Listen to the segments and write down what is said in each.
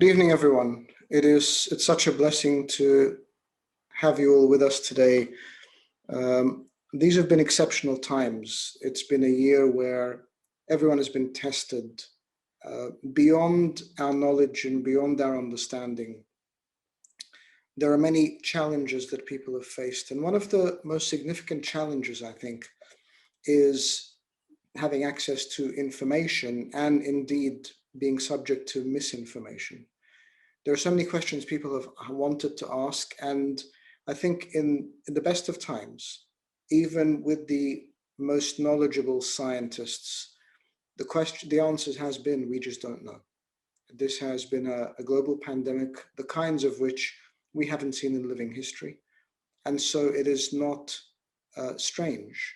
Good evening, everyone. It's such a blessing to have you all with us today. These have been exceptional times. It's been a year where everyone has been tested beyond our knowledge and beyond our understanding. There are many challenges that people have faced, and one of the most significant challenges, I think, is having access to information and indeed being subject to misinformation. There are so many questions people have wanted to ask, and I think in the best of times, even with the most knowledgeable scientists, the answer has been, we just don't know. This has been a global pandemic, the kinds of which we haven't seen in living history. And so it is not strange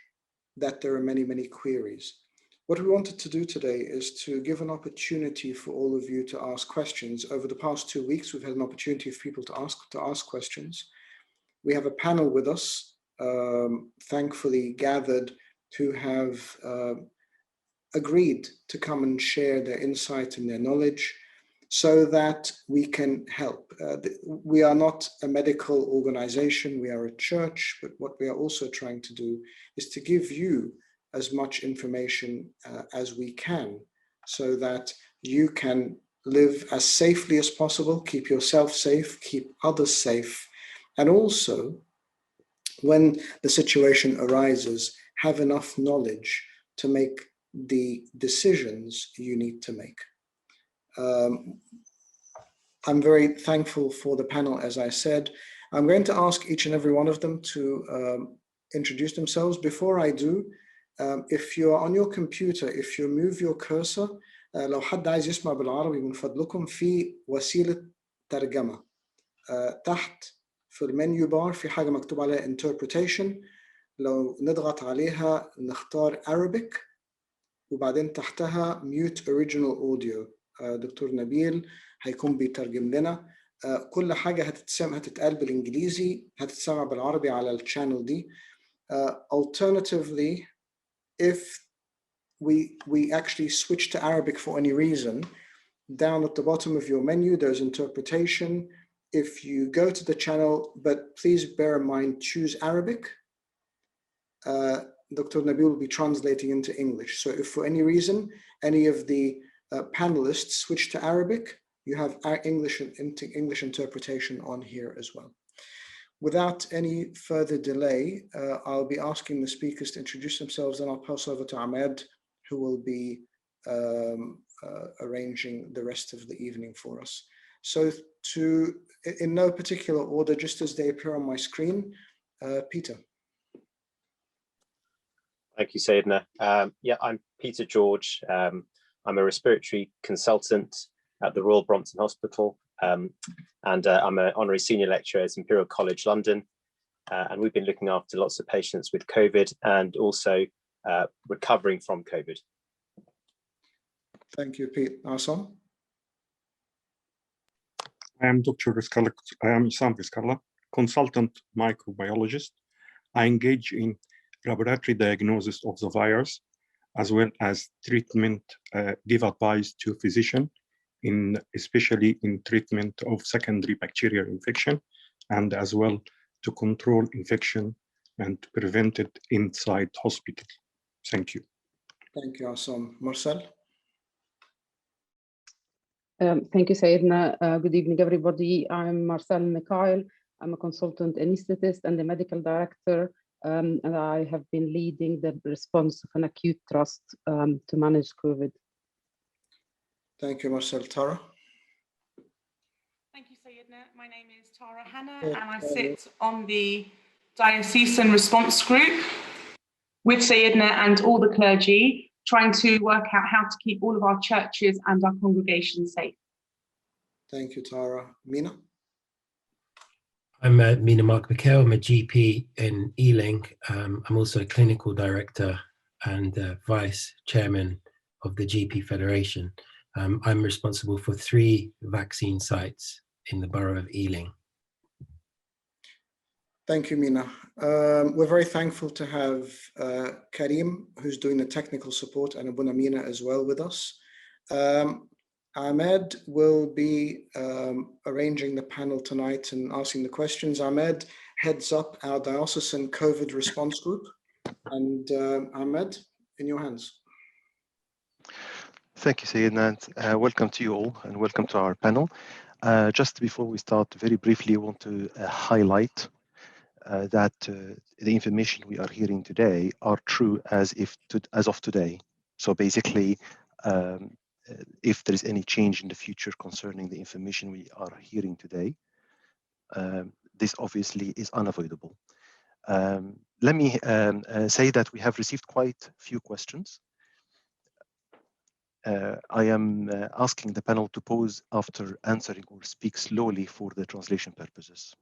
that there are many, many queries. What we wanted to do today is to give an opportunity for all of you to ask questions. Over the past 2 weeks, we've had an opportunity for people to ask questions. We have a panel with us, thankfully gathered, who have agreed to come and share their insight and their knowledge so that we can help. We are not a medical organization, we are a church, but what we are also trying to do is to give you as much information as we can so that you can live as safely as possible, keep yourself safe, keep others safe, and also when the situation arises, have enough knowledge to make the decisions you need to make. I'm very thankful for the panel, as I said. I'm going to ask each and every one of them to introduce themselves. Before I do, if you're on your computer, if you move your cursor, لو حد عايز يسمع بالعربي من فضلكم في وسيلة ترجمة تحت في المنيو بار في حاجة مكتوب عليها interpretation. لو نضغط عليها نختار Arabic وبعدين تحتها mute original audio. دكتور نبيل هيكون بيترجم لنا كل حاجة هتتقال بالإنجليزي هتتسمع بالعربي على الشانل دي. Alternatively, if we actually switch to Arabic for any reason, down at the bottom of your menu there's interpretation. If you go to the channel, but please bear in mind, choose Arabic. Dr. Nabil will be translating into English. So if for any reason any of the panelists switch to Arabic, you have our English interpretation on here as well. Without any further delay, I'll be asking the speakers to introduce themselves, and I'll pass over to Ahmed, who will be arranging the rest of the evening for us. So in no particular order, just as they appear on my screen, Peter. Thank you, Sayyidina. Yeah, I'm Peter George. I'm a respiratory consultant at the Royal Brompton Hospital, and I'm an honorary senior lecturer at Imperial College London. And we've been looking after lots of patients with COVID and also recovering from COVID. Thank you, Pete. Awesome. I am Sam Vizcarra, consultant microbiologist. I engage in laboratory diagnosis of the virus, as well as treatment, give advice to physicians, especially in treatment of secondary bacterial infection, and as well to control infection and prevent it inside hospital. Thank you. Thank you, Assam. Marcel? Thank you, Sayyidina. Good evening, everybody. I'm Marcel Mikhail. I'm a consultant anesthetist and the medical director, and I have been leading the response of an acute trust to manage COVID. Thank you, Marcel. Tara? Thank you, Sayyidina. My name is Tara Hanna, and I sit on the Diocesan Response Group with Sayyidina and all the clergy, trying to work out how to keep all of our churches and our congregations safe. Thank you, Tara. Mina? I'm Mina Mark Mikhail. I'm a GP in Ealing. I'm also a clinical director and vice chairman of the GP Federation. I'm responsible for 3 vaccine sites in the borough of Ealing. Thank you, Mina. We're very thankful to have Karim, who's doing the technical support, and Abuna Mina as well with us. Ahmed will be arranging the panel tonight and asking the questions. Ahmed heads up our diocesan COVID response group. And Ahmed, in your hands. Thank you, Sayyidina, and welcome to you all, and welcome to our panel. Just before we start, very briefly, I want to highlight that the information we are hearing today are true as of today. So basically, if there is any change in the future concerning the information we are hearing today, this obviously is unavoidable. Let me say that we have received quite a few questions. I am asking the panel to pause after answering or speak slowly for the translation purposes.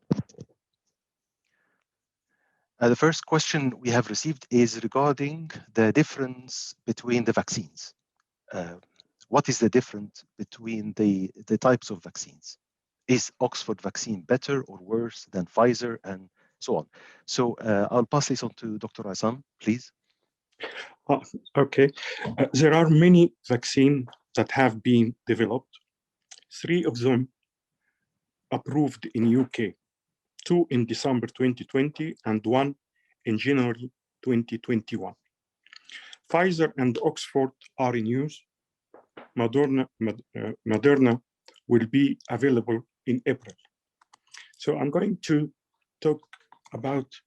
The first question we have received is regarding the difference between the vaccines. What is the difference between the types of vaccines? Is Oxford vaccine better or worse than Pfizer, and so on? So I'll pass this on to Dr. Assam, please. Okay, there are many vaccines that have been developed. 3 of them approved in UK, 2 in December 2020 and 1 in January 2021. Pfizer and Oxford are in use. Moderna will be available in April. So I'm going to talk about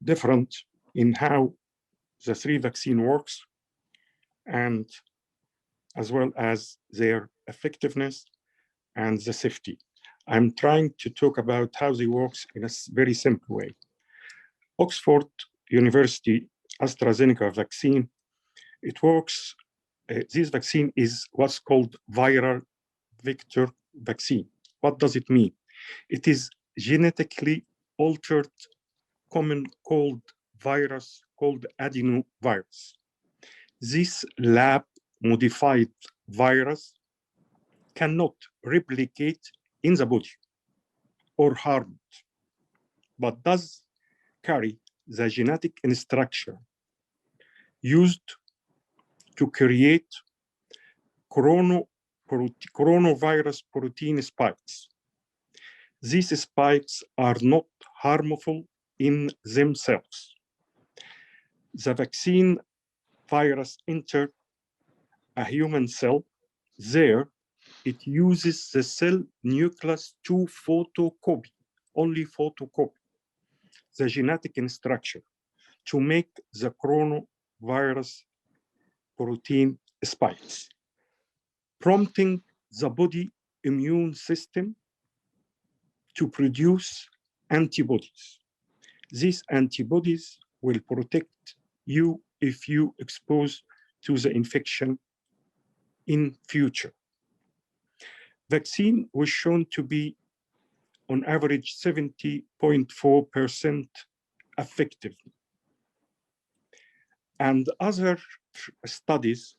different in how the 3 vaccine works, and as well as their effectiveness and the safety. I'm trying to talk about how they work in a very simple way. Oxford University AstraZeneca vaccine, it works, this vaccine is what's called viral vector vaccine. What does it mean? It is genetically altered common cold virus called adenovirus. This lab modified virus cannot replicate in the body or harm it, but does carry the genetic structure used to create coronavirus protein spikes. These spikes are not harmful in themselves. The vaccine virus entered a human cell. There, it uses the cell nucleus to photocopy, only photocopy, the genetic structure to make the coronavirus protein spikes, prompting the body immune system to produce antibodies. These antibodies will protect you if you expose to the infection in future. Vaccine was shown to be on average 70.4% effective. And other studies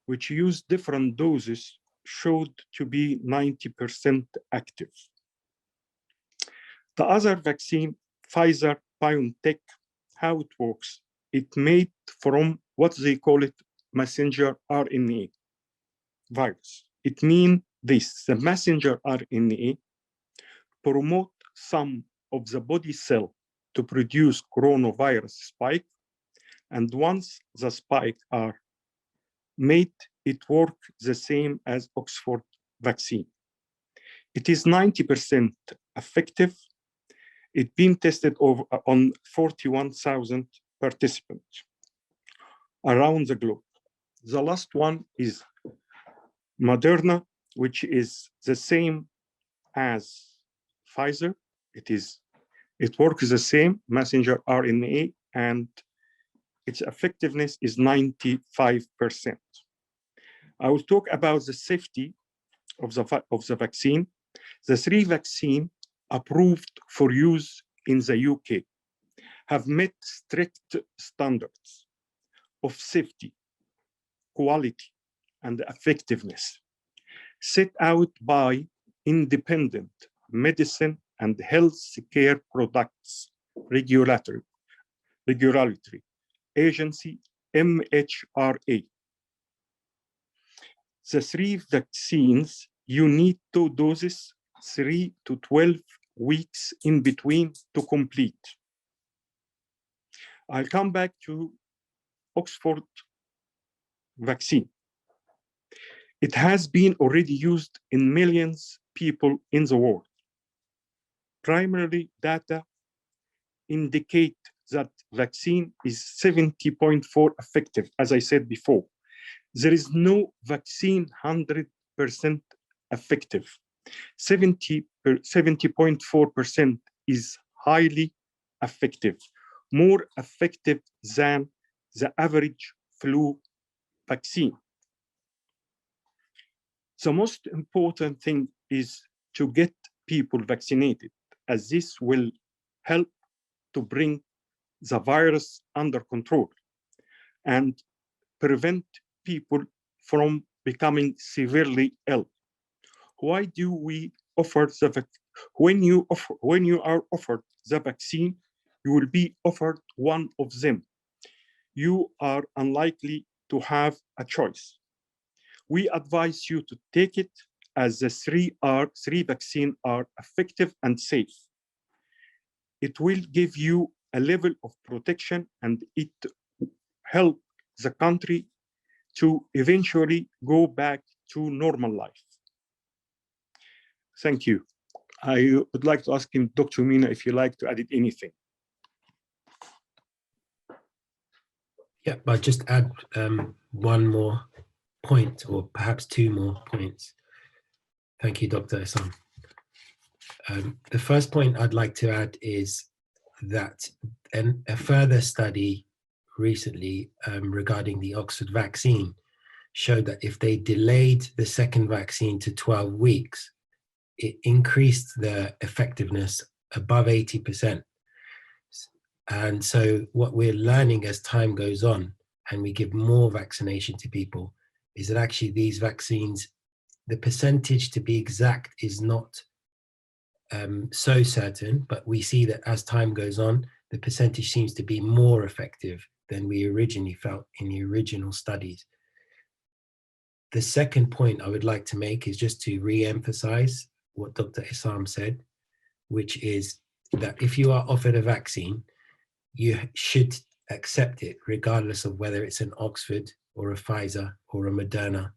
which used different doses showed to be 90% active. The other vaccine, Pfizer BioNTech, how it works, it made from what they call it messenger RNA virus. It means this, the messenger RNA promote some of the body cell to produce coronavirus spike, and once the spike are made, it work the same as Oxford vaccine. It is 90% effective. It's been tested on 41,000 participants around the globe. The last one is Moderna, which is the same as Pfizer. It works the same messenger RNA, and its effectiveness is 95%. I will talk about the safety of the vaccine. The 3 vaccines approved for use in the UK have met strict standards of safety, quality, and effectiveness set out by independent medicine and health care products regulatory agency, MHRA. the 3 vaccines, you need 2 doses, 3 to 12 weeks in between to complete. I'll come back to Oxford vaccine. It has been already used in millions of people in the world. Primarily, data indicate that vaccine is 70.4 effective, as I said before. There is no vaccine 100% effective. 70.4% is highly effective, more effective than the average flu vaccine. The most important thing is to get people vaccinated, as this will help to bring the virus under control and prevent people from becoming severely ill. Why do we offer the vaccine? When you are offered the vaccine, you will be offered one of them. You are unlikely to have a choice. We advise you to take it, as the 3 vaccines are effective and safe. It will give you a level of protection, and it help the country to eventually go back to normal life. Thank you. I would like to ask him, Dr. Mina, if you'd like to add anything. Yeah, but just add one more point, or perhaps 2 more points. Thank you, Dr. Essam. The first point I'd like to add is that a further study recently regarding the Oxford vaccine showed that if they delayed the second vaccine to 12 weeks, it increased the effectiveness above 80%. And so what we're learning as time goes on and we give more vaccination to people is that actually these vaccines, the percentage to be exact is not so certain, but we see that as time goes on, the percentage seems to be more effective than we originally felt in the original studies. The second point I would like to make is just to re-emphasize what Dr. Essam said, which is that if you are offered a vaccine, you should accept it regardless of whether it's an Oxford or a Pfizer or a Moderna,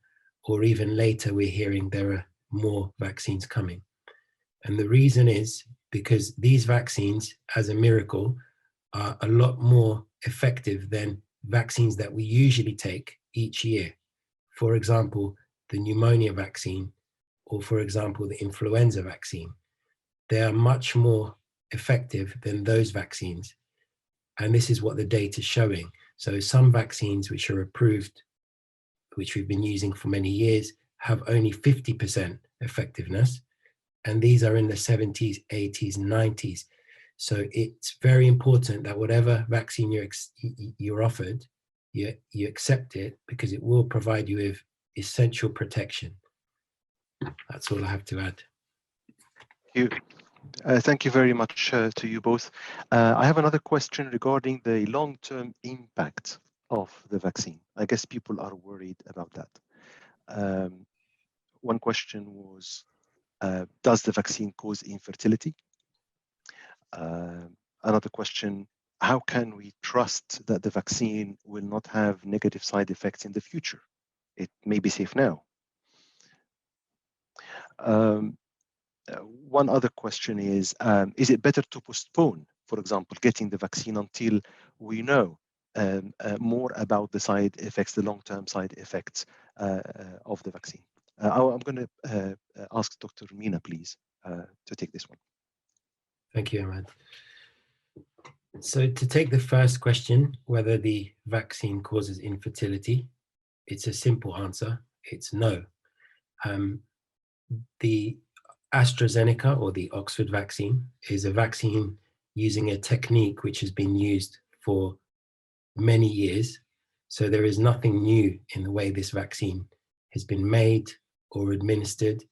or even later we're hearing there are more vaccines coming. And the reason is because these vaccines, as a miracle, are a lot more effective than vaccines that we usually take each year. For example, the pneumonia vaccine, or for example, the influenza vaccine. They are much more effective than those vaccines. And this is what the data is showing. So some vaccines which are approved, which we've been using for many years, have only 50% effectiveness. And these are in the 70s, 80s, 90s. So it's very important that whatever vaccine you're offered, you accept it, because it will provide you with essential protection. That's all I have to add. Thank you very much to you both. I have another question regarding the long-term impact of the vaccine. I guess people are worried about that. One question was, does the vaccine cause infertility? Another question, how can we trust that the vaccine will not have negative side effects in the future? It may be safe now. One other question is it better to postpone, for example, getting the vaccine until we know more about the side effects, the long-term side effects of the vaccine? I'm going to ask Dr. Mina, please, to take this one. Thank you, Ahmed. So to take the first question, whether the vaccine causes infertility, it's a simple answer. It's no. The AstraZeneca, or the Oxford vaccine, is a vaccine using a technique which has been used for many years. So there is nothing new in the way this vaccine has been made or administered.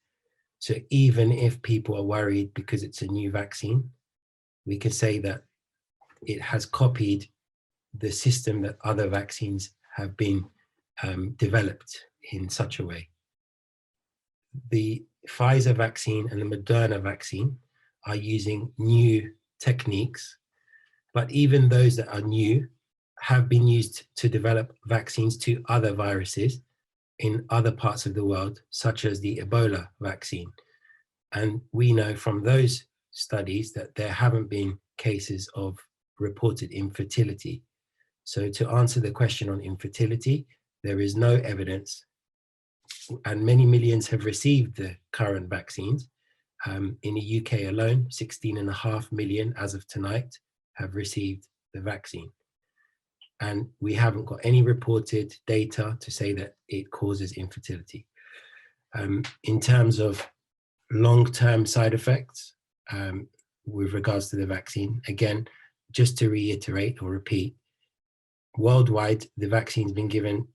So even if people are worried because it's a new vaccine, we can say that it has copied the system that other vaccines have been developed in such a way. the Pfizer vaccine and the Moderna vaccine are using new techniques, but even those that are new have been used to develop vaccines to other viruses in other parts of the world, such as the Ebola vaccine. And we know from those studies that there haven't been cases of reported infertility. So to answer the question on infertility, there is no evidence, and many millions have received the current vaccines. In the UK alone, 16.5 million as of tonight have received the vaccine. And we haven't got any reported data to say that it causes infertility. In terms of long-term side effects with regards to the vaccine, again, just to reiterate or repeat, worldwide, the vaccine's been given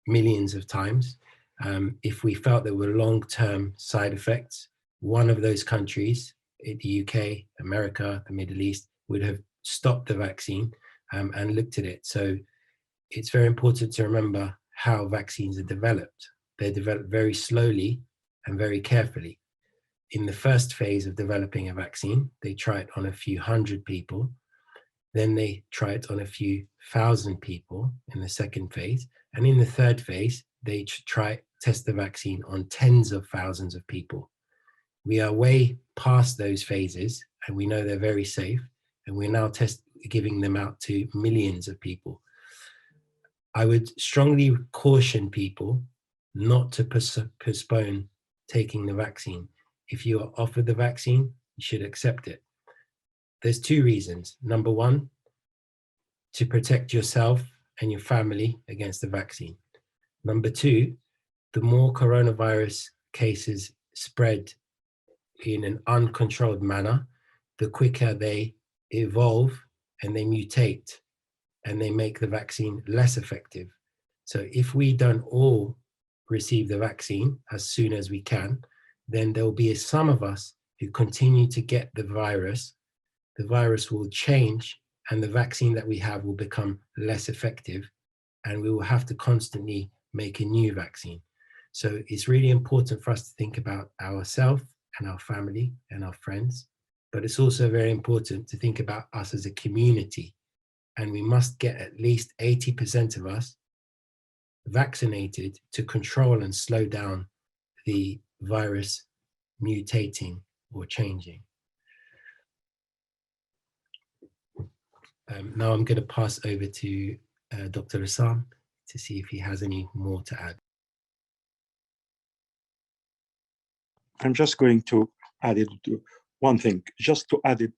millions of times. If we felt there were long-term side effects, one of those countries, the UK, America, the Middle East, would have stopped the vaccine and looked at it. So it's very important to remember how vaccines are developed. They're developed very slowly and very carefully. In the first phase of developing a vaccine, they try it on a few hundred people. Then they try it on a few thousand people in the second phase. And in the third phase, they test the vaccine on tens of thousands of people. We are way past those phases, and we know they're very safe, and we're now giving them out to millions of people. I would strongly caution people not to postpone taking the vaccine. If you are offered the vaccine, you should accept it. There's two reasons. Number one, to protect yourself and your family against the vaccine. Number two, the more coronavirus cases spread in an uncontrolled manner, the quicker they evolve and they mutate and they make the vaccine less effective. So if we don't all receive the vaccine as soon as we can, then there'll be some of us who continue to get the virus will change, and the vaccine that we have will become less effective, and we will have to constantly make a new vaccine. So it's really important for us to think about ourselves and our family and our friends, but it's also very important to think about us as a community, and we must get at least 80% of us vaccinated to control and slow down the virus mutating or changing. Now I'm going to pass over to Dr. Assam to see if he has any more to add. I'm just going to add it to one thing. Just to add it,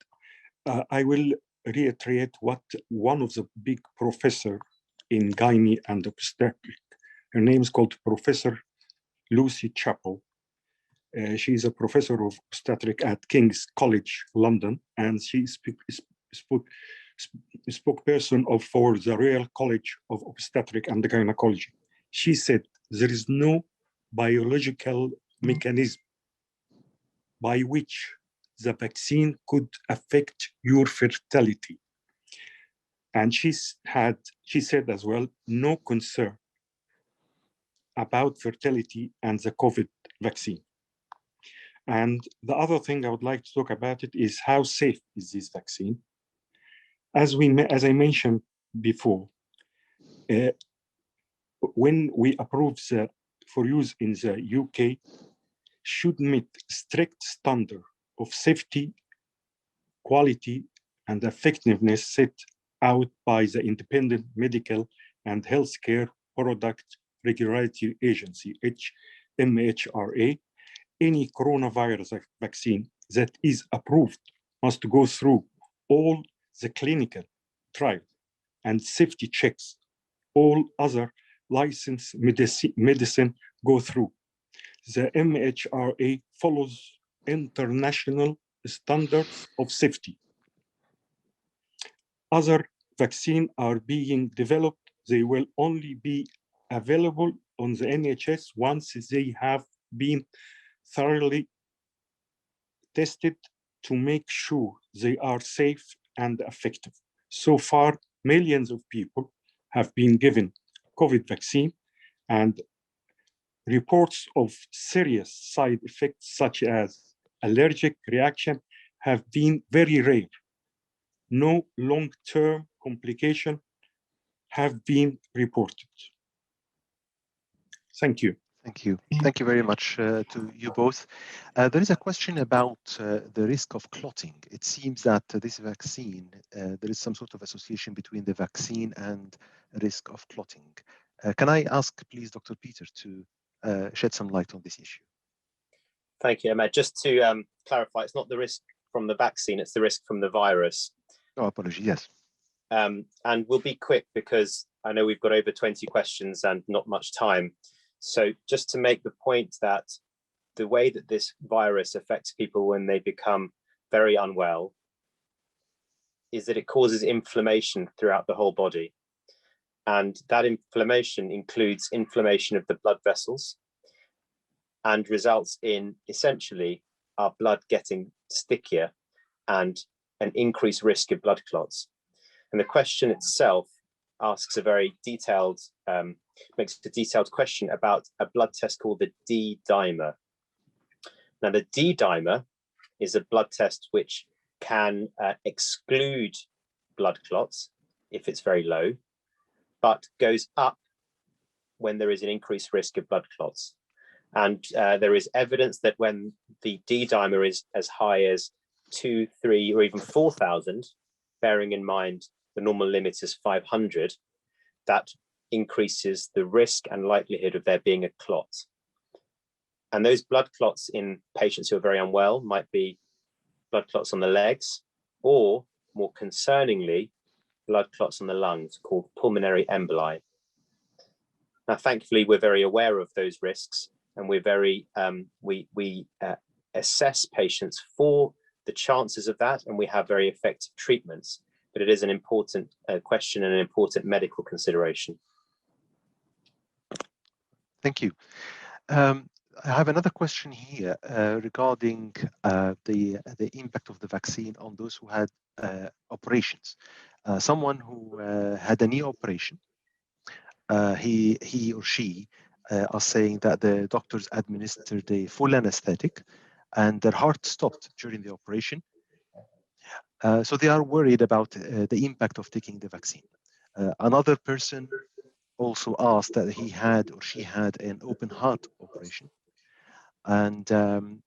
I will reiterate what one of the big professor in gynae and obstetric, her name is called Professor Lucy Chappell. She's a professor of obstetric at King's College, London, and she spokesperson for the Royal College of Obstetric and Gynecology. She said there is no biological mechanism by which the vaccine could affect your fertility. And she said as well, no concern about fertility and the COVID vaccine. And the other thing I would like to talk about it is how safe is this vaccine? As I mentioned before, when we approve for use in the UK, should meet strict standard of safety, quality, and effectiveness set out by the Independent Medical and Healthcare Product Regulatory Agency, MHRA. Any coronavirus vaccine that is approved must go through all the clinical trial and safety checks. All other licensed medicine go through. The MHRA follows international standards of safety. Other vaccines are being developed. They will only be available on the NHS once they have been thoroughly tested to make sure they are safe and effective. So far, millions of people have been given COVID vaccine, and reports of serious side effects such as allergic reaction have been very rare. No long-term complication have been reported. Thank you. Thank you. Thank you very much to you both. There is a question about the risk of clotting. It seems that this vaccine, there is some sort of association between the vaccine and risk of clotting. Can I ask, please, Dr. Peter, to shed some light on this issue? Thank you, Ahmed. Just to clarify, it's not the risk from the vaccine, it's the risk from the virus. Oh, apologies, yes. And we'll be quick because I know we've got over 20 questions and not much time. So just to make the point that the way that this virus affects people when they become very unwell is that it causes inflammation throughout the whole body. And that inflammation includes inflammation of the blood vessels and results in essentially our blood getting stickier and an increased risk of blood clots. And the question itself asks a very detailed, makes a detailed question about a blood test called the D-dimer. Now, the D-dimer is a blood test which can exclude blood clots if it's very low, but goes up when there is an increased risk of blood clots. And there is evidence that when the D-dimer is as high as 2, 3, or even 4,000, bearing in mind the normal limit is 500, that increases the risk and likelihood of there being a clot. And those blood clots in patients who are very unwell might be blood clots on the legs, or more concerningly, blood clots on the lungs called pulmonary emboli. Now, thankfully, we're very aware of those risks, and we're very, we assess patients for the chances of that, and we have very effective treatments. But it is an important question and an important medical consideration. Thank you. I have another question here regarding the impact of the vaccine on those who had operations. Someone who had a knee operation, he or she are saying that the doctors administered a full anesthetic and their heart stopped during the operation. So they are worried about the impact of taking the vaccine. Another person also asked that he had or she had an open heart operation, and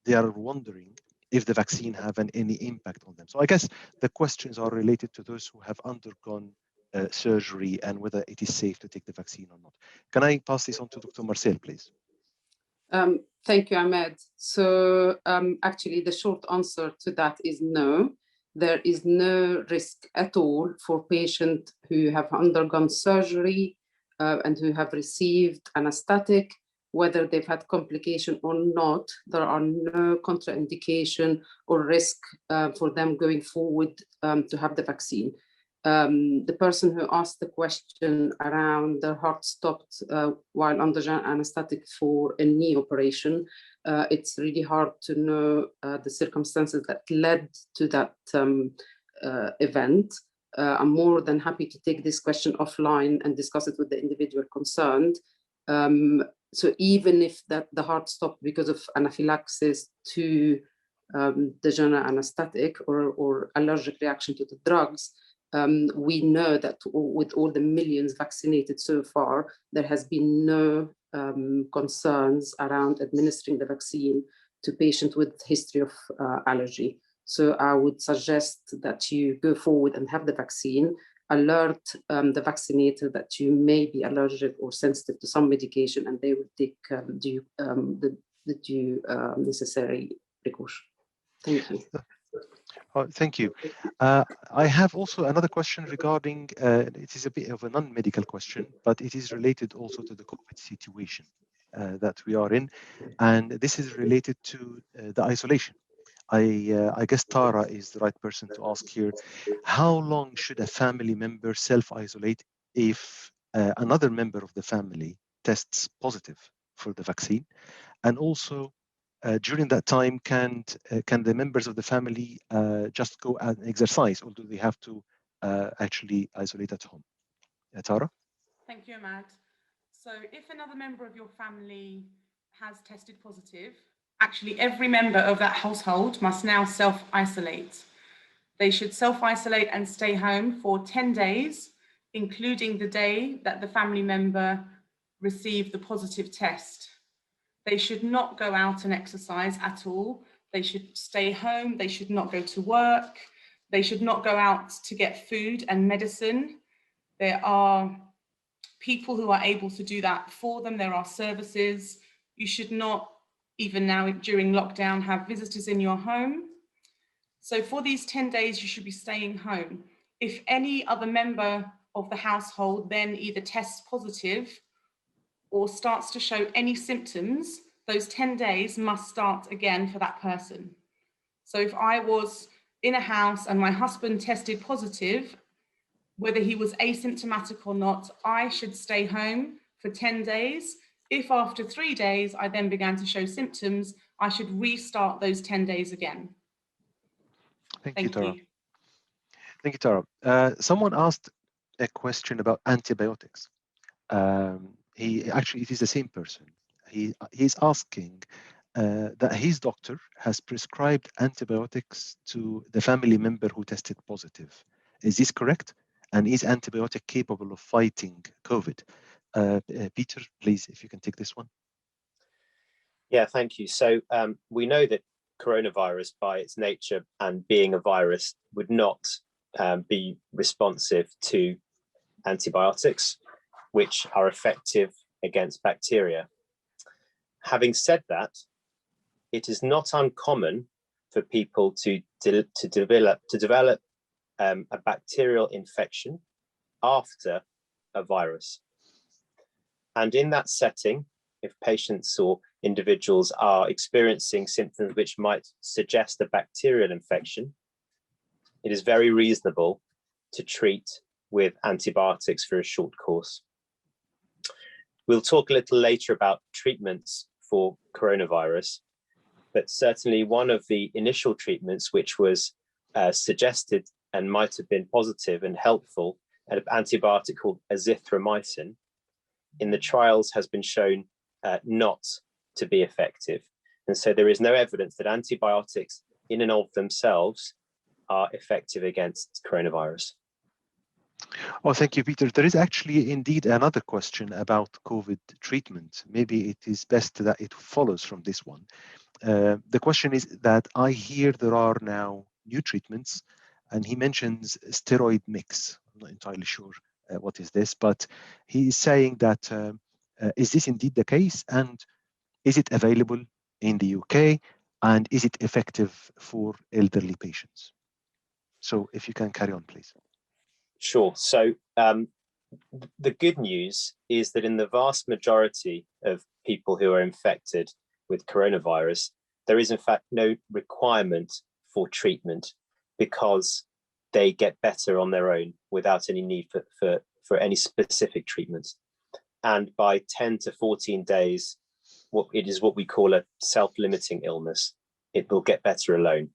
they are wondering if the vaccine have any impact on them. So I guess the questions are related to those who have undergone surgery and whether it is safe to take the vaccine or not. Can I pass this on to Dr. Marcel, please? Thank you, Ahmed. So actually, the short answer to that is no. There is no risk at all for patients who have undergone surgery and who have received anesthetic, whether they've had complication or not. There are no contraindication or risk for them going forward to have the vaccine. The person who asked the question around their heart stopped while under anesthetic for a knee operation, it's really hard to know the circumstances that led to that event. I'm more than happy to take this question offline and discuss it with the individual concerned. So even if the heart stopped because of anaphylaxis to the general anesthetic or allergic reaction to the drugs, we know that with all the millions vaccinated so far, there has been no concerns around administering the vaccine to patients with history of allergy. So I would suggest that you go forward and have the vaccine, alert the vaccinator that you may be allergic or sensitive to some medication, and they will take the due necessary precaution. Thank you. Thank you. I have also another question regarding, it is a bit of a non-medical question, but it is related also to the COVID situation that we are in. And this is related to the isolation. I guess Tara is the right person to ask here. How long should a family member self-isolate if another member of the family tests positive for the vaccine? And also, during that time, can the members of the family just go and exercise, or do they have to actually isolate at home? Tara? Thank you, Ahmad. So if another member of your family has tested positive, actually every member of that household must now self-isolate. They should self-isolate and stay home for 10 days, including the day that the family member received the positive test. They should not go out and exercise at all. They should stay home. They should not go to work. They should not go out to get food and medicine. There are people who are able to do that for them. There are services. You should not, even now during lockdown, have visitors in your home. So for these 10 days, you should be staying home. If any other member of the household then either tests positive or starts to show any symptoms, those 10 days must start again for that person. So if I was in a house and my husband tested positive, whether he was asymptomatic or not, I should stay home for 10 days. If after 3 days I then began to show symptoms, I should restart those 10 days again. Thank you, Tara. You. Thank you, Tara. Someone asked a question about antibiotics. It is the same person. He's asking that his doctor has prescribed antibiotics to the family member who tested positive. Is this correct? And is antibiotic capable of fighting COVID? Peter, please, if you can take this one. Yeah, thank you. So we know that coronavirus, by its nature and being a virus, would not be responsive to antibiotics, which are effective against bacteria. Having said that, it is not uncommon for people to develop a bacterial infection after a virus. And in that setting, if patients or individuals are experiencing symptoms which might suggest a bacterial infection, it is very reasonable to treat with antibiotics for a short course. We'll talk a little later about treatments for coronavirus, but certainly one of the initial treatments which was suggested and might have been positive and helpful, an antibiotic called azithromycin, in the trials has been shown not to be effective. And so there is no evidence that antibiotics in and of themselves are effective against coronavirus. Oh, thank you, Peter. There is actually indeed another question about COVID treatment. Maybe it is best that it follows from this one. The question is that I hear there are now new treatments, and he mentions steroid mix. I'm not entirely sure what is this, but he is saying that is this indeed the case, and is it available in the UK, and is it effective for elderly patients? So if you can carry on, please. Sure. So the good news is that in the vast majority of people who are infected with coronavirus, there is in fact no requirement for treatment because they get better on their own without any need for any specific treatments. And by 10 to 14 days, it is what we call a self-limiting illness. It will get better alone.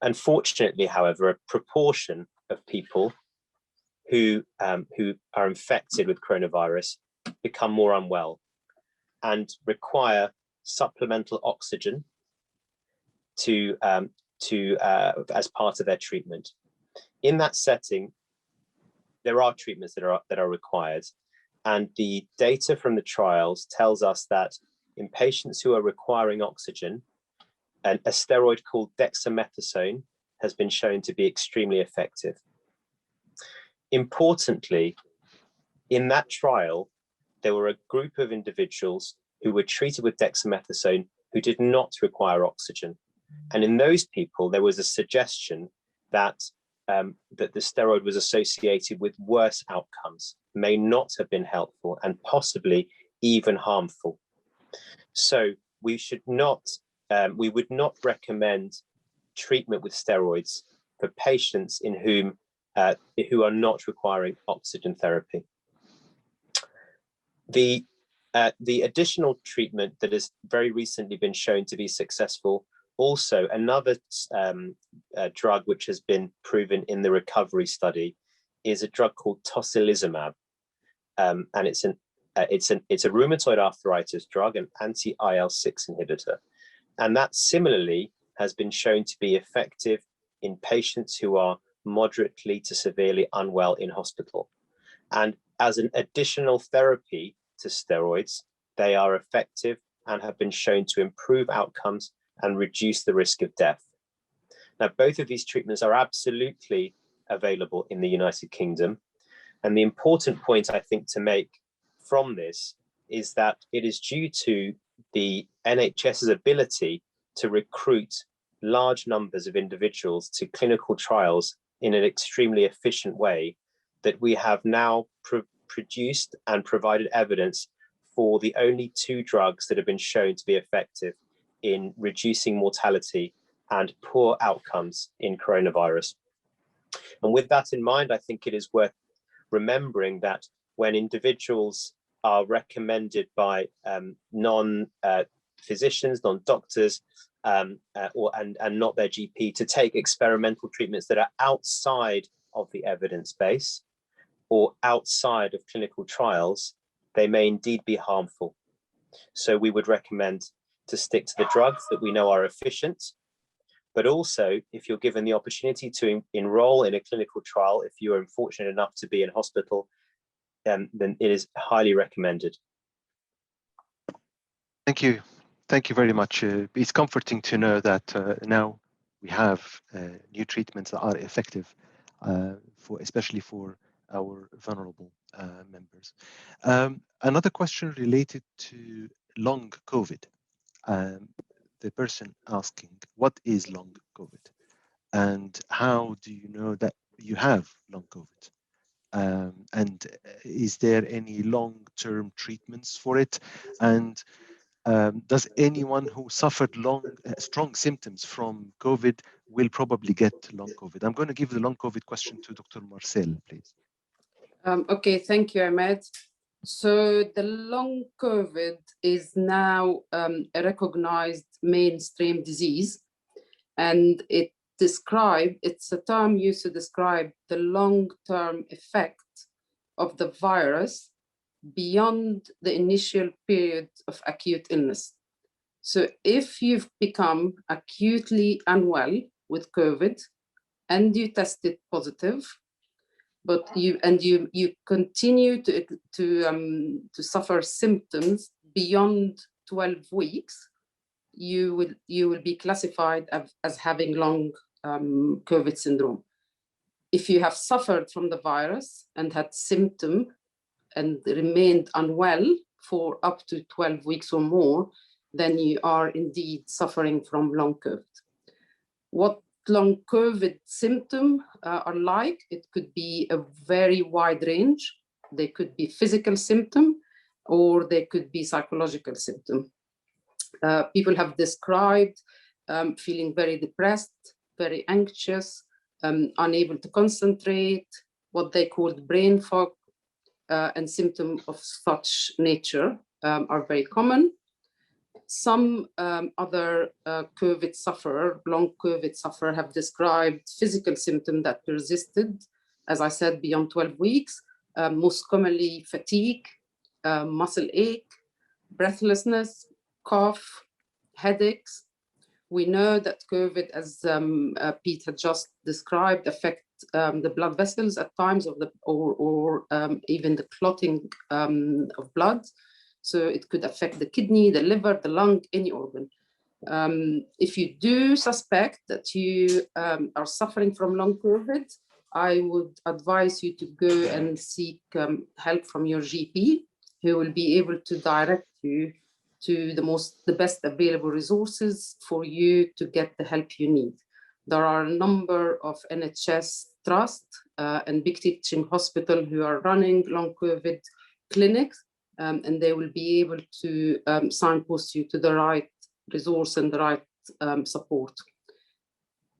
Unfortunately, however, a proportion of people who are infected with coronavirus become more unwell and require supplemental oxygen as part of their treatment. In that setting, there are treatments that are required, and the data from the trials tells us that in patients who are requiring oxygen, a steroid called dexamethasone has been shown to be extremely effective. Importantly, in that trial, there were a group of individuals who were treated with dexamethasone who did not require oxygen. And in those people, there was a suggestion that the steroid was associated with worse outcomes, may not have been helpful, and possibly even harmful. So we would not recommend treatment with steroids for patients in who are not requiring oxygen therapy. The additional treatment that has very recently been shown to be successful, also another drug which has been proven in the recovery study, is a drug called tocilizumab, and it's an it's a rheumatoid arthritis drug, an anti-IL-6 inhibitor. And that similarly has been shown to be effective in patients who are moderately to severely unwell in hospital. And as an additional therapy to steroids, they are effective and have been shown to improve outcomes and reduce the risk of death. Now, both of these treatments are absolutely available in the United Kingdom. And the important point I think to make from this is that it is due to the NHS's ability to recruit large numbers of individuals to clinical trials in an extremely efficient way that we have now produced and provided evidence for the only 2 drugs that have been shown to be effective in reducing mortality and poor outcomes in coronavirus. And with that in mind, I think it is worth remembering that when individuals are recommended by non-physicians, non-doctors, and not their GP to take experimental treatments that are outside of the evidence base or outside of clinical trials, they may indeed be harmful. So we would recommend to stick to the drugs that we know are efficient, but also if you're given the opportunity to enroll in a clinical trial, if you are unfortunate enough to be in hospital, then it is highly recommended. Thank you. Thank you very much. It's comforting to know that now we have new treatments that are effective, especially for our vulnerable members. Another question related to long COVID. The person asking, what is long COVID? And how do you know that you have long COVID? And is there any long-term treatments for it? And does anyone who suffered strong symptoms from COVID will probably get long COVID? I'm going to give the long COVID question to Dr. Marcel, please. Okay, thank you, Ahmed. So the long COVID is now a recognized mainstream disease, and it's a term used to describe the long-term effect of the virus beyond the initial period of acute illness. So if you've become acutely unwell with COVID and you tested positive, but you continue to suffer symptoms beyond 12 weeks, you will be classified as having long COVID syndrome. If you have suffered from the virus and had symptoms and remained unwell for up to 12 weeks or more, then you are indeed suffering from long COVID. What long COVID symptoms are like, it could be a very wide range. They could be physical symptoms or they could be psychological symptoms. People have described feeling very depressed, very anxious, unable to concentrate, what they called brain fog, and symptoms of such nature are very common. Some other COVID sufferer, long COVID sufferer, have described physical symptoms that persisted, as I said, beyond 12 weeks, most commonly fatigue, muscle ache, breathlessness, cough, headaches. We know that COVID, as Pete had just described, affect the blood vessels at times or even the clotting of blood. So it could affect the kidney, the liver, the lung, any organ. If you do suspect that you are suffering from long COVID, I would advise you to go and seek help from your GP, who will be able to direct you to the best available resources for you to get the help you need. There are a number of NHS trusts and big teaching hospitals who are running long COVID clinics, and they will be able to signpost you to the right resource and the right support.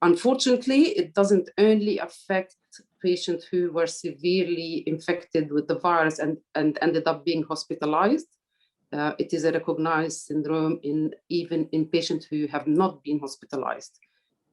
Unfortunately, it doesn't only affect patients who were severely infected with the virus and ended up being hospitalized. It is a recognized syndrome even in patients who have not been hospitalized.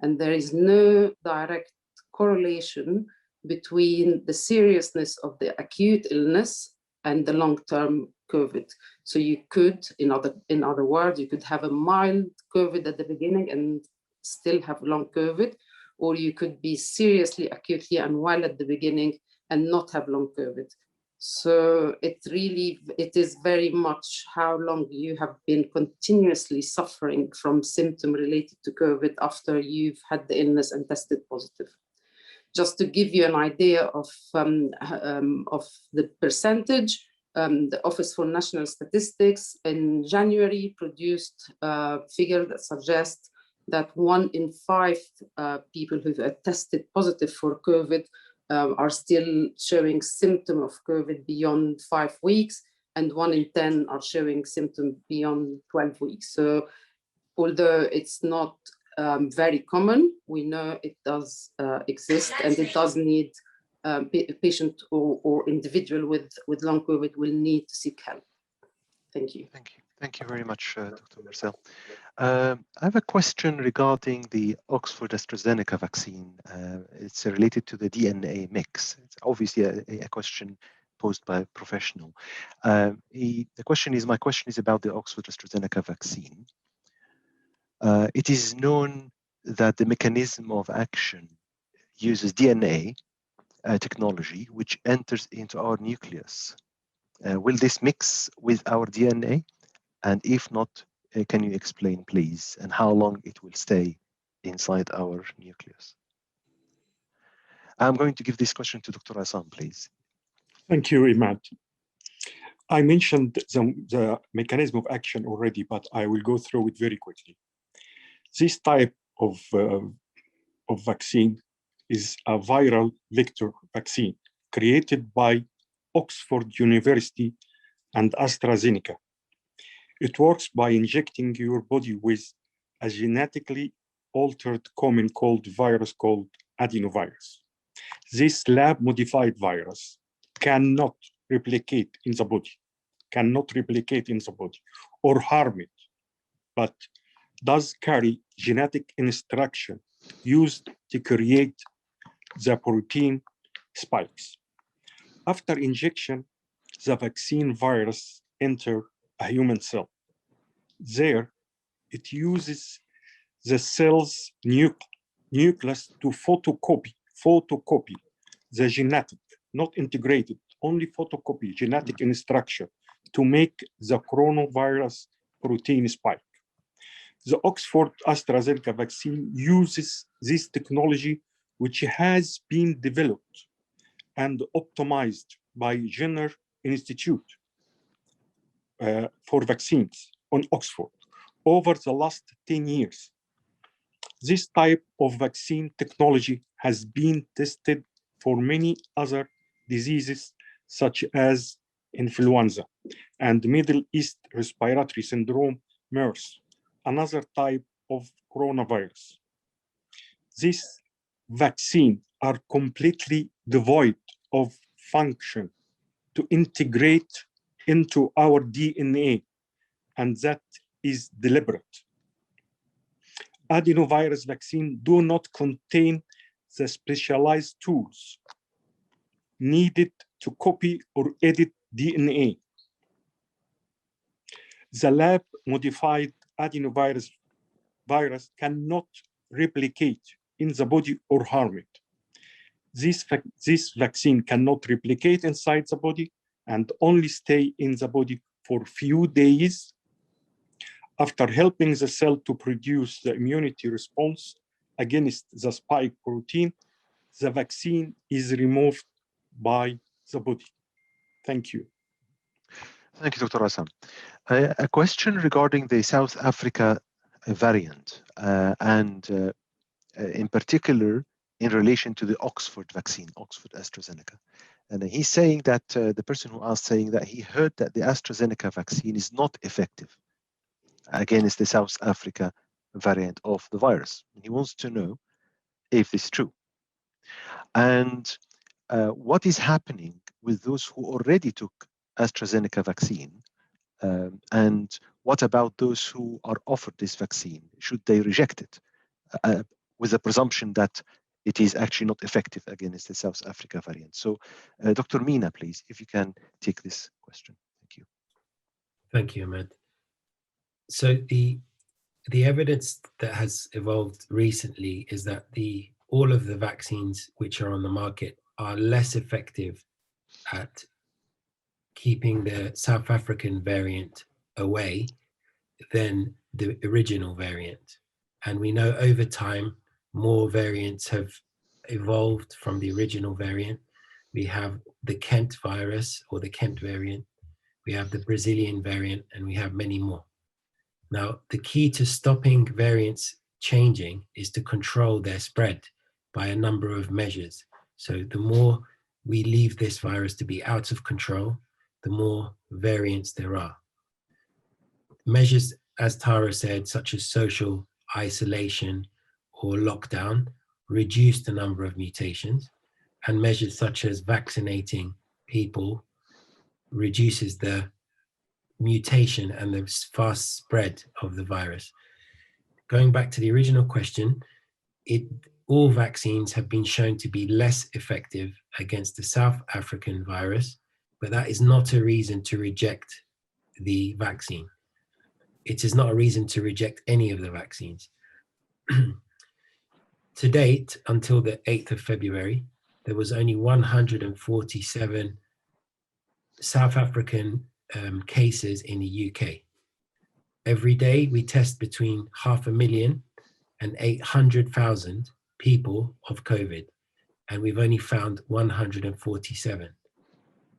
And there is no direct correlation between the seriousness of the acute illness and the long-term COVID. So you could, in other words, you could have a mild COVID at the beginning and still have long COVID, or you could be seriously acutely unwell at the beginning and not have long COVID. So it is very much how long you have been continuously suffering from symptom related to COVID after you've had the illness and tested positive. Just to give you an idea of the percentage, the Office for National Statistics in January produced a figure that suggests that 1 in 5 people who have tested positive for COVID are still showing symptom of COVID beyond 5 weeks, and 1 in 10 are showing symptom beyond 12 weeks. So although it's not very common, we know it does exist, and it does need a patient or individual with long COVID will need to seek help. Thank you. Thank you. Thank you very much, Dr. Marcel. I have a question regarding the Oxford AstraZeneca vaccine. It's related to the DNA mix. It's obviously a question posed by a professional. My question is about the Oxford AstraZeneca vaccine. It is known that the mechanism of action uses DNA technology, which enters into our nucleus. Will this mix with our DNA? And if not, can you explain, please, and how long it will stay inside our nucleus? I'm going to give this question to Dr. Assam, please. Thank you, Imad. I mentioned the mechanism of action already, but I will go through it very quickly. This type of vaccine is a viral vector vaccine created by Oxford University and AstraZeneca. It works by injecting your body with a genetically altered common cold virus called adenovirus. This lab-modified virus cannot replicate in the body, or harm it, but does carry genetic instruction used to create the protein spikes. After injection, the vaccine virus enters a human cell. There, it uses the cell's nucleus to photocopy the genetic, not integrated, only photocopy genetic instruction to make the coronavirus protein spike. The Oxford AstraZeneca vaccine uses this technology, which has been developed and optimized by Jenner Institute for vaccines on Oxford over the last 10 years. This type of vaccine technology has been tested for many other diseases, such as influenza and Middle East respiratory syndrome, MERS, another type of coronavirus. These vaccines are completely devoid of function to integrate into our DNA, and that is deliberate. Adenovirus vaccines do not contain the specialized tools needed to copy or edit DNA. The lab-modified adenovirus virus cannot replicate in the body or harm it. This vaccine cannot replicate inside the body and only stay in the body for a few days. After helping the cell to produce the immunity response against the spike protein, the vaccine is removed by the body. Thank you. Thank you, Dr. Assam. A question regarding the South Africa variant and in particular in relation to the Oxford vaccine, Oxford AstraZeneca. And he's saying that the person who asked saying that he heard that the AstraZeneca vaccine is not effective against the South Africa variant of the virus. He wants to know if this is true. And what is happening with those who already took AstraZeneca vaccine? And what about those who are offered this vaccine? Should they reject it with the presumption that it is actually not effective against the South Africa variant? So Dr. Mina, please, if you can take this question. Thank you. Thank you, Ahmed. So the evidence that has evolved recently is that all of the vaccines which are on the market are less effective at keeping the South African variant away than the original variant. And we know over time, more variants have evolved from the original variant. We have the Kent virus or the Kent variant, we have the Brazilian variant, and we have many more. Now, the key to stopping variants changing is to control their spread by a number of measures. So the more we leave this virus to be out of control, the more variants there are. Measures, as Tara said, such as social isolation or lockdown, reduce the number of mutations, and measures such as vaccinating people reduces the mutation and the fast spread of the virus. Going back to the original question, all vaccines have been shown to be less effective against the South African virus, but that is not a reason to reject the vaccine. It is not a reason to reject any of the vaccines. To date, until the 8th of February, there was only 147 South African cases in the UK. Every day we test between 500,000 and 800,000 people of COVID, and we've only found 147.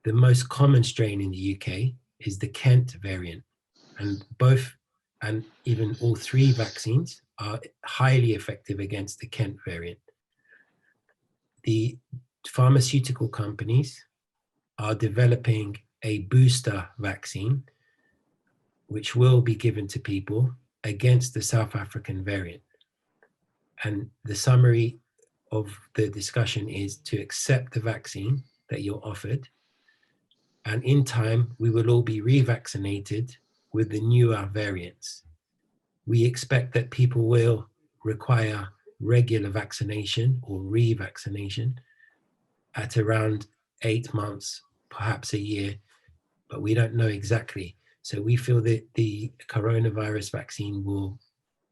The most common strain in the UK is the Kent variant, and even all three vaccines are highly effective against the Kent variant. The pharmaceutical companies are developing a booster vaccine which will be given to people against the South African variant. And the summary of the discussion is to accept the vaccine that you're offered. And in time, we will all be revaccinated with the newer variants. We expect that people will require regular vaccination or revaccination at around 8 months, perhaps a year, but we don't know exactly. So we feel that the coronavirus vaccine will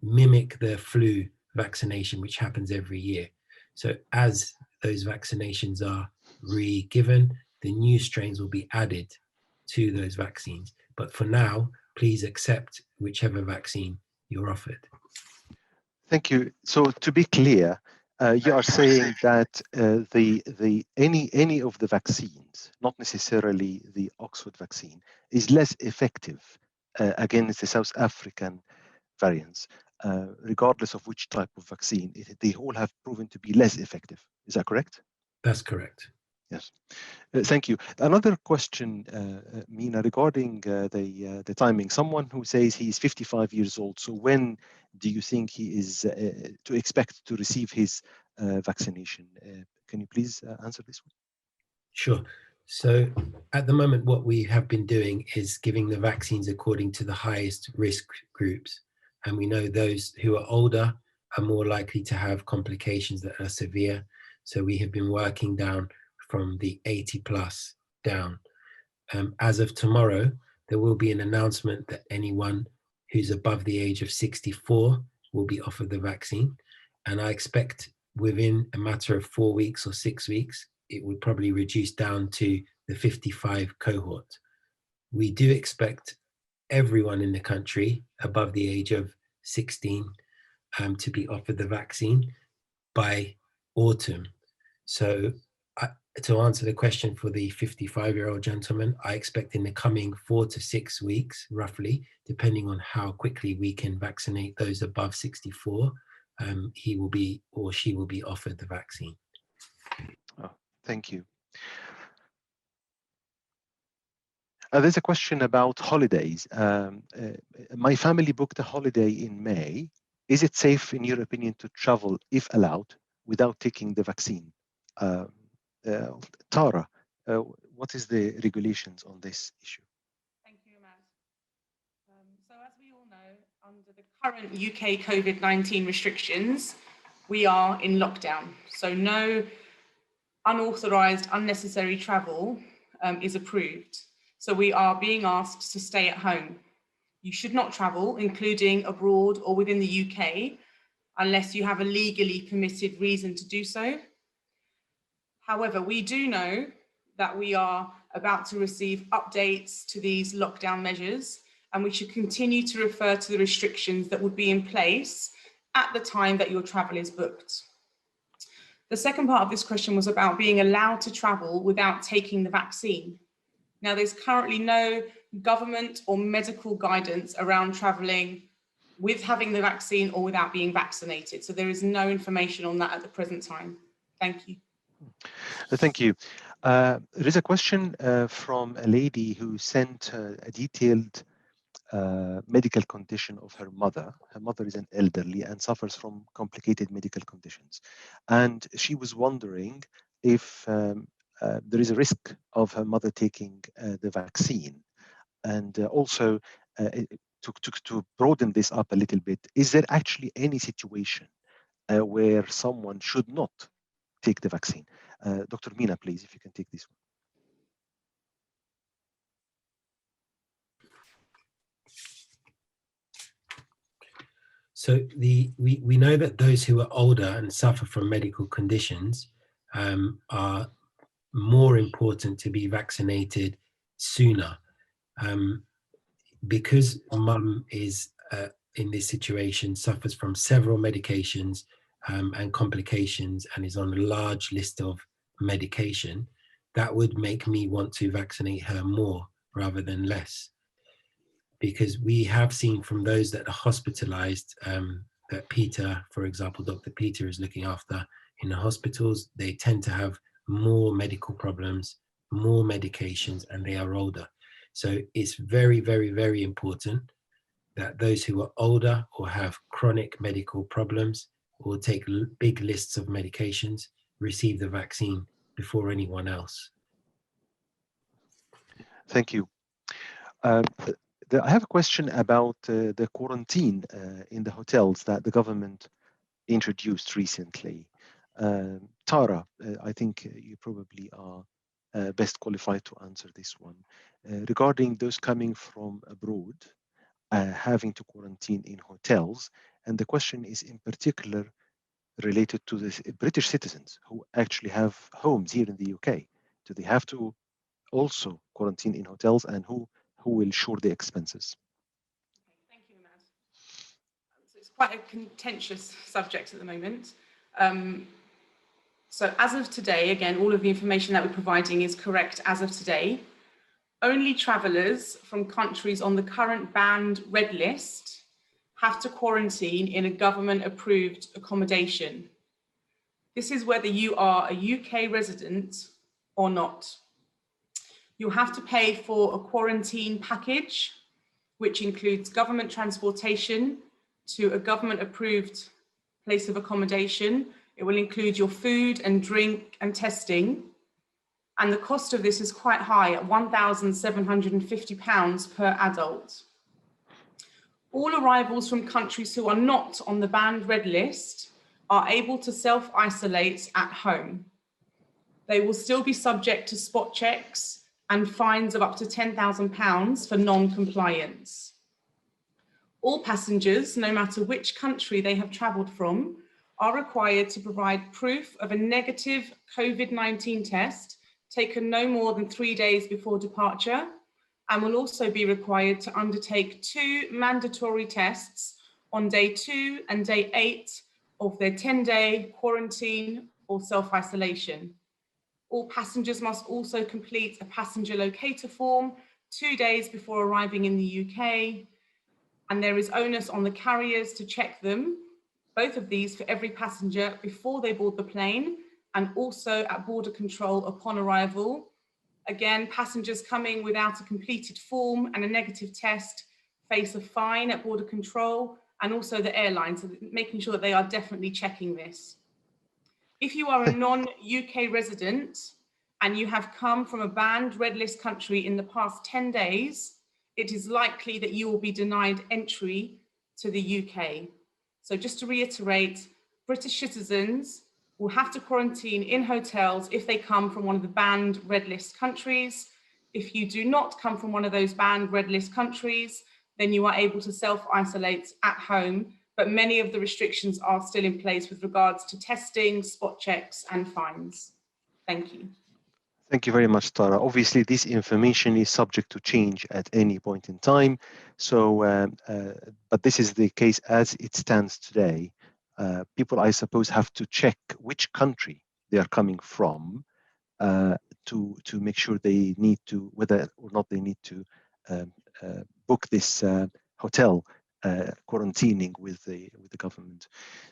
mimic the flu vaccination, which happens every year. So as those vaccinations are re-given, the new strains will be added to those vaccines. But for now, please accept whichever vaccine you're offered. Thank you. So to be clear, you are saying that any of the vaccines, not necessarily the Oxford vaccine, is less effective against the South African variants, regardless of which type of vaccine. They all have proven to be less effective. Is that correct? That's correct. Yes. Thank you. Another question, Mina, regarding the timing. Someone who says he is 55 years old. So when do you think he is to expect to receive his vaccination? Can you please answer this one? Sure. So at the moment, what we have been doing is giving the vaccines according to the highest risk groups. And we know those who are older are more likely to have complications that are severe. So we have been working down from the 80 plus down. As of tomorrow, there will be an announcement that anyone who's above the age of 64 will be offered the vaccine. And I expect within a matter of 4 weeks or 6 weeks, it would probably reduce down to the 55 cohort. We do expect everyone in the country above the age of 16 to be offered the vaccine by autumn. So to answer the question for the 55-year-old gentleman, I expect in the coming 4 to 6 weeks, roughly, depending on how quickly we can vaccinate those above 64, he will be or she will be offered the vaccine. Oh, thank you. There's a question about holidays. My family booked a holiday in May. Is it safe, in your opinion, to travel, if allowed, without taking the vaccine? Tara, what is the regulations on this issue? Thank you, Ahmad. So as we all know, under the current UK COVID-19 restrictions, we are in lockdown. So no unauthorised, unnecessary travel is approved. So we are being asked to stay at home. You should not travel, including abroad or within the UK, unless you have a legally permitted reason to do so. However, we do know that we are about to receive updates to these lockdown measures, and we should continue to refer to the restrictions that would be in place at the time that your travel is booked. The second part of this question was about being allowed to travel without taking the vaccine. Now, there's currently no government or medical guidance around traveling with having the vaccine or without being vaccinated. So there is no information on that at the present time. Thank you. Thank you. There is a question from a lady who sent a detailed medical condition of her mother. Her mother is an elderly and suffers from complicated medical conditions. And she was wondering if there is a risk of her mother taking the vaccine. And also, to broaden this up a little bit, is there actually any situation where someone should not take the vaccine? Dr. Mina, please, if you can take this one. So we know that those who are older and suffer from medical conditions are more important to be vaccinated sooner. Because mum is in this situation, suffers from several medications and complications, and is on a large list of medication, that would make me want to vaccinate her more rather than less. Because we have seen from those that are hospitalized, that Peter, for example, Dr. Peter is looking after in the hospitals, they tend to have more medical problems, more medications, and they are older. So it's very, very, very important that those who are older or have chronic medical problems or take big lists of medications receive the vaccine before anyone else. Thank you. I have a question about the quarantine in the hotels that the government introduced recently. Tara, I think you probably are best qualified to answer this one. Regarding those coming from abroad, having to quarantine in hotels, and the question is in particular related to the British citizens who actually have homes here in the UK. Do they have to also quarantine in hotels, and who will shore the expenses? Thank you, Imad. So it's quite a contentious subject at the moment. So as of today, again, all of the information that we're providing is correct as of today. Only travellers from countries on the current banned red list have to quarantine in a government-approved accommodation. This is whether you are a UK resident or not. You'll have to pay for a quarantine package, which includes government transportation to a government-approved place of accommodation. It will include your food and drink and testing. And the cost of this is quite high at £1,750 per adult. All arrivals from countries who are not on the banned red list are able to self-isolate at home. They will still be subject to spot checks and fines of up to £10,000 for non-compliance. All passengers, no matter which country they have travelled from, are required to provide proof of a negative COVID-19 test taken no more than 3 days before departure, and will also be required to undertake 2 mandatory tests on day 2 and day 8 of their 10-day quarantine or self-isolation. All passengers must also complete a passenger locator form 2 days before arriving in the UK, and there is onus on the carriers to check them, both of these for every passenger before they board the plane, and also at border control upon arrival. Again, passengers coming without a completed form and a negative test face a fine at border control, and also the airline, so making sure that they are definitely checking this. If you are a non-UK resident and you have come from a banned red list country in the past 10 days, it is likely that you will be denied entry to the UK. So just to reiterate, British citizens will have to quarantine in hotels if they come from one of the banned red list countries. If you do not come from one of those banned red list countries, then you are able to self-isolate at home, but many of the restrictions are still in place with regards to testing, spot checks, and fines. Thank you. Thank you very much, Tara. Obviously, this information is subject to change at any point in time. So, but this is the case as it stands today. People, I suppose, have to check which country they are coming from to make sure they need to, whether or not they need to book this hotel quarantining with the government.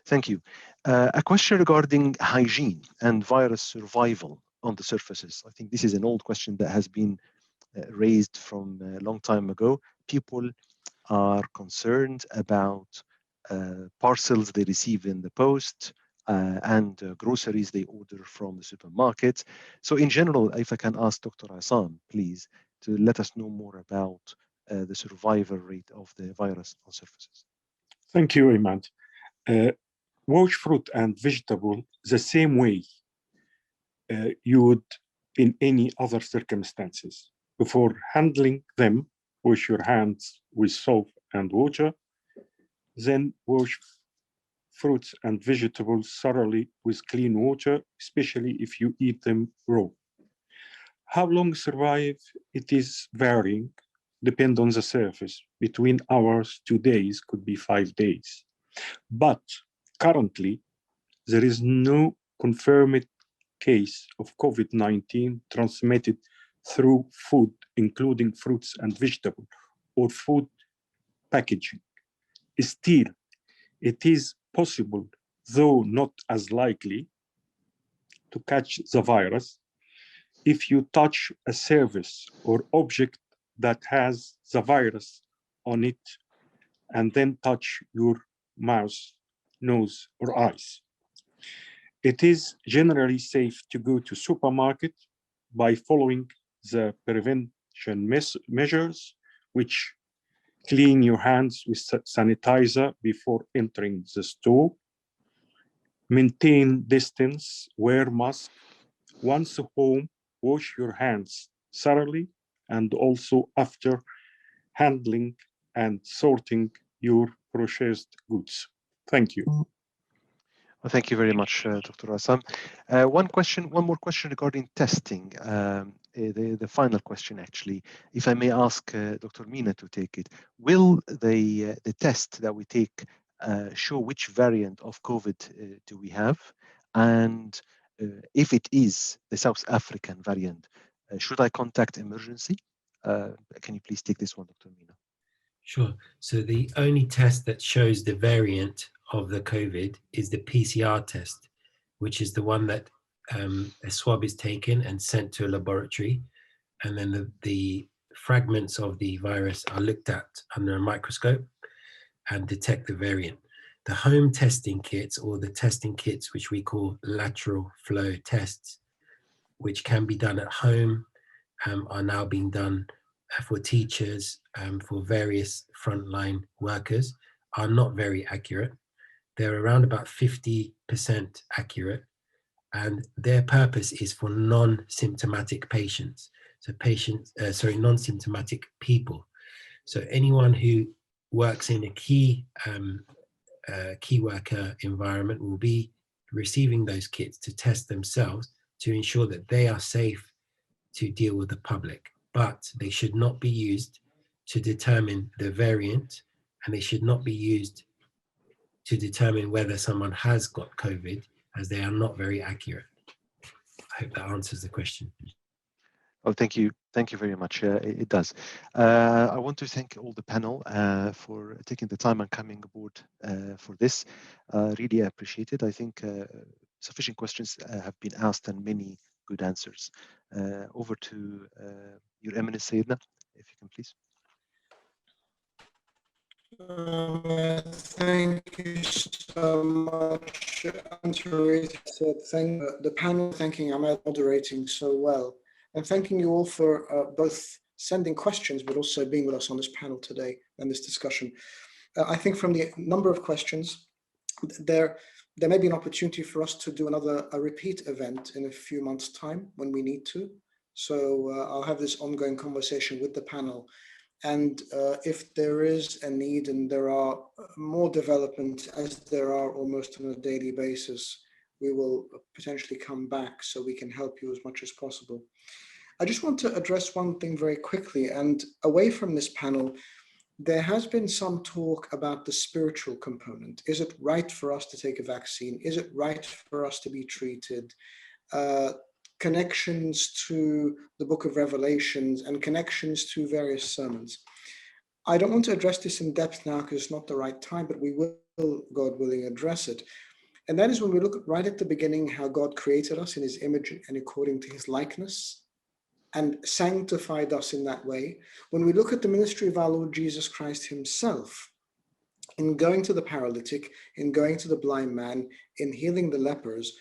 Thank you. A question regarding hygiene and virus survival on the surfaces. I think this is an old question that has been raised from a long time ago. People are concerned about parcels they receive in the post and groceries they order from the supermarket. So in general, if I can ask Dr. Hassan, please, to let us know more about the survival rate of the virus on surfaces. Thank you, Imad. Wash fruit and vegetable the same way you would in any other circumstances. Before handling them, wash your hands with soap and water, then wash fruits and vegetables thoroughly with clean water, especially if you eat them raw. How long survive? It is varying, depend on the surface. Between hours, 2 days, could be 5 days. But currently, there is no confirmed case of COVID-19 transmitted through food, including fruits and vegetables, or food packaging. Still, it is possible, though not as likely, to catch the virus if you touch a surface or object that has the virus on it and then touch your mouth, nose, or eyes. It is generally safe to go to supermarket by following the prevention measures, which clean your hands with sanitizer before entering the store, maintain distance, wear mask. Once home, wash your hands thoroughly, and also after handling and sorting your purchased goods. Thank you. Well, thank you very much, Dr. Hassan. One more question regarding testing. The final question, actually, if I may ask Dr. Mina to take it. Will the test that we take show which variant of COVID do we have? And if it is the South African variant, should I contact emergency? Can you please take this one, Dr. Mina? Sure. So the only test that shows the variant of the COVID is the PCR test, which is the one that a swab is taken and sent to a laboratory, and then the fragments of the virus are looked at under a microscope and detect the variant. The home testing kits, or the testing kits which we call lateral flow tests, which can be done at home, are now being done for teachers, for various frontline workers, are not very accurate. They're around about 50% accurate, and their purpose is for non-symptomatic patients. So non-symptomatic people. So anyone who works in a key worker environment will be receiving those kits to test themselves to ensure that they are safe to deal with the public. But they should not be used to determine the variant, and they should not be used to determine whether someone has got COVID, as they are not very accurate. I hope that answers the question. Oh, thank you. Thank you very much. It does. I want to thank all the panel for taking the time and coming aboard for this. Really appreciate it. I think sufficient questions have been asked and many good answers. Over to Your Eminence, Sayyidina, if you can please. Thank you so much, Ansari. Thank the panel, thanking Ahmed moderating so well, and thanking you all for both sending questions, but also being with us on this panel today and this discussion. I think from the number of questions, there may be an opportunity for us to do a repeat event in a few months' time when we need to. So I'll have this ongoing conversation with the panel. And if there is a need, and there are more development, as there are almost on a daily basis, we will potentially come back so we can help you as much as possible. I just want to address one thing very quickly, and away from this panel, there has been some talk about the spiritual component. Is it right for us to take a vaccine? Is it right for us to be treated? Connections to the book of Revelations and connections to various sermons. I don't want to address this in depth now because it's not the right time, but we will, God willing, address it. And that is when we look at right at the beginning how God created us in his image and according to his likeness and sanctified us in that way. When we look at the ministry of our Lord Jesus Christ himself, in going to the paralytic, in going to the blind man, in healing the lepers,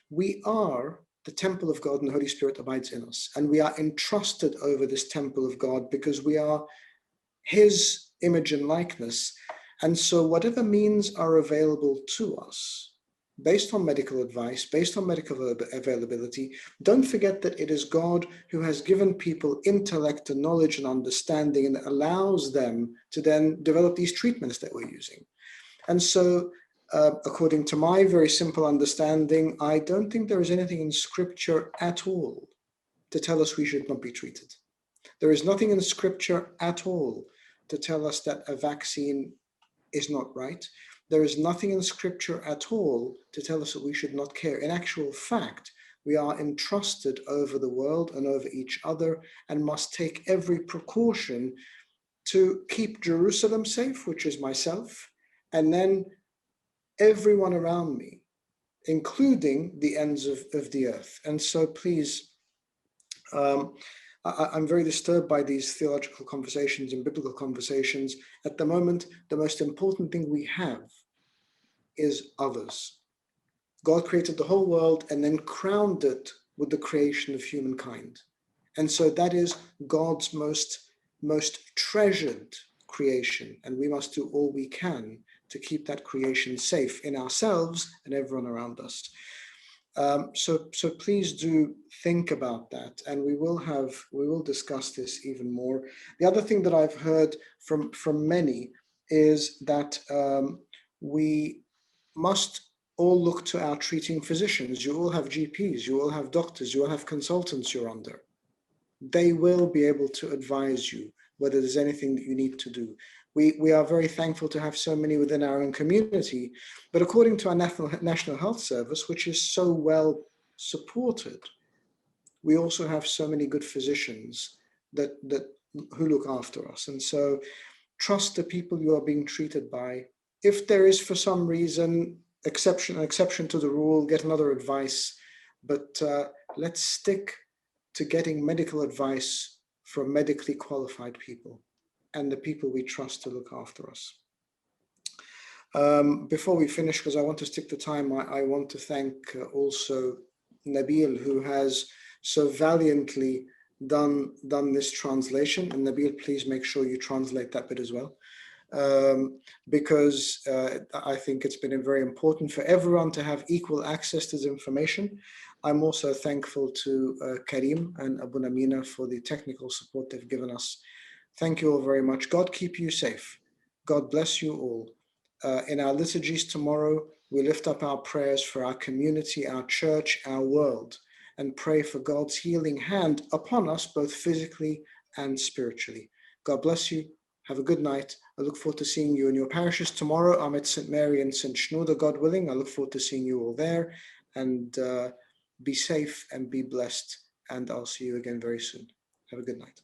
we are the temple of God and the Holy Spirit abides in us. And we are entrusted over this temple of God because we are his image and likeness. And so whatever means are available to us, based on medical advice, based on medical availability, don't forget that it is God who has given people intellect and knowledge and understanding and allows them to then develop these treatments that we're using. And so according to my very simple understanding, I don't think there is anything in scripture at all to tell us we should not be treated. There is nothing in scripture at all to tell us that a vaccine is not right. There is nothing in scripture at all to tell us that we should not care. In actual fact, we are entrusted over the world and over each other and must take every precaution to keep Jerusalem safe, which is myself, and then everyone around me, including the ends of the earth. And so please, I'm very disturbed by these theological conversations and biblical conversations. At the moment, the most important thing we have is others. God created the whole world and then crowned it with the creation of humankind. And so that is God's most treasured creation. And we must do all we can to keep that creation safe in ourselves and everyone around us. So please do think about that, and we will discuss this even more. The other thing that I've heard from many is that we must all look to our treating physicians. You all have GPs, you all have doctors, you all have consultants you're under. They will be able to advise you whether there's anything that you need to do. We are very thankful to have so many within our own community, but according to our National Health Service, which is so well supported, we also have so many good physicians that who look after us. And so trust the people you are being treated by. If there is for some reason an exception to the rule, get another advice, but let's stick to getting medical advice from medically qualified people and the people we trust to look after us. Before we finish, because I want to stick to time, I want to thank also Nabil, who has so valiantly done this translation. And Nabil, please make sure you translate that bit as well, because I think it's been very important for everyone to have equal access to this information. I'm also thankful to Karim and Abu Namina for the technical support they've given us. Thank you all very much. God keep you safe. God bless you all. In our liturgies tomorrow, we lift up our prayers for our community, our church, our world, and pray for God's healing hand upon us, both physically and spiritually. God bless you. Have a good night. I look forward to seeing you in your parishes tomorrow. I'm at St. Mary and St. Shenouda, God willing. I look forward to seeing you all there. And be safe and be blessed. And I'll see you again very soon. Have a good night.